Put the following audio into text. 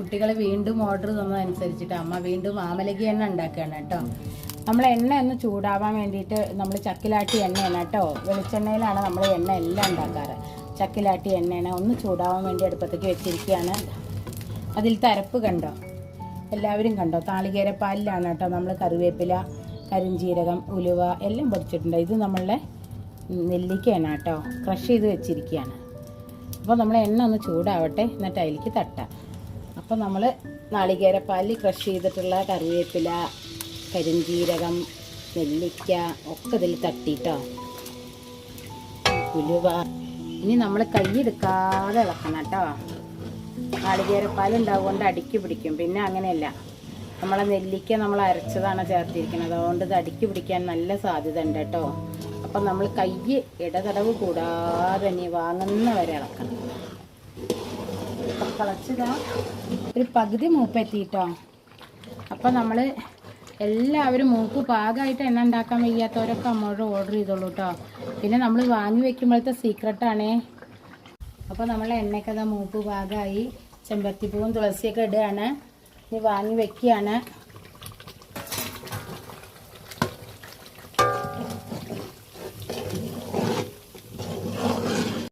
കുട്ടികൾ വീണ്ടും ഓർഡർ തന്നതനുസരിച്ചിട്ട് അമ്മ വീണ്ടും ആമലകി എണ്ണ ഉണ്ടാക്കുകയാണ് കേട്ടോ. നമ്മൾ എണ്ണ ഒന്ന് ചൂടാവാൻ വേണ്ടിയിട്ട് നമ്മൾ ചക്കിലാട്ടി എണ്ണയാണ് കേട്ടോ. വെളിച്ചെണ്ണയിലാണ് നമ്മൾ എണ്ണ എല്ലാം ഉണ്ടാക്കാറ്. ചക്കിലാട്ടി എണ്ണയാണ് ഒന്ന് ചൂടാവാൻ വേണ്ടി അടുപ്പത്തേക്ക് വെച്ചിരിക്കുകയാണ്. അതിൽ തരപ്പ് കണ്ടോ, എല്ലാവരും കണ്ടോ? നാളികേരപ്പാലിലാണ് കേട്ടോ നമ്മൾ കറിവേപ്പില, കരിഞ്ചീരകം, ഉലുവ എല്ലാം പൊടിച്ചിട്ടുണ്ട്. ഇത് നമ്മളുടെ നെല്ലിക്കയാണ് കേട്ടോ, ക്രഷ് ചെയ്ത് വെച്ചിരിക്കുകയാണ്. അപ്പോൾ നമ്മൾ എണ്ണ ഒന്ന് ചൂടാവട്ടെ, എന്നിട്ട് അതിലേക്ക് തട്ടാം. അപ്പോൾ നമ്മൾ നാളികേരപ്പാലിൽ ക്രഷ് ചെയ്തിട്ടുള്ള കറിവേപ്പില, കരിഞ്ചീരകം, നെല്ലിക്ക ഒക്കെ ഇതിൽ തട്ടിട്ടോ, ഉലുവ. ഇനി നമ്മൾ കൈയെടുക്കാതെ ഇളക്കണം കേട്ടോ. നാളികേരപ്പാലുണ്ടാവുകൊണ്ട് അടുക്കി പിടിക്കും. പിന്നെ അങ്ങനെയല്ല, നമ്മളെ നെല്ലിക്ക നമ്മൾ അരച്ചതാണ് ചേർത്തിരിക്കുന്നത്, അതുകൊണ്ട് ഇത് അടുക്കി പിടിക്കാൻ നല്ല സാധ്യത ഉണ്ട് കേട്ടോ. അപ്പം നമ്മൾ കൈ ഇടതടവ് കൂടാതെ ഇനി വാങ്ങുന്ന വരെ ഇളക്കണം. അപ്പം കളച്ചതാ ഒരു പകുതി മൂപ്പെത്തിട്ടോ. അപ്പം നമ്മൾ എല്ലാവരും മൂക്ക് പാകമായിട്ട് എണ്ണ ഉണ്ടാക്കാൻ വയ്യാത്തവരൊക്കെ അമ്മോട് ഓർഡർ ചെയ്തോളൂ കേട്ടോ. പിന്നെ നമ്മൾ വാങ്ങി വെക്കുമ്പോഴത്തെ സീക്രട്ടാണേ. അപ്പോൾ നമ്മളെ എണ്ണയ്ക്കതാ മൂപ്പ് പാകമായി. ചെമ്പരത്തിപ്പൂവും തുളസിയൊക്കെ ഇടുകയാണ്. ഇനി വാങ്ങി വെക്കുകയാണ്.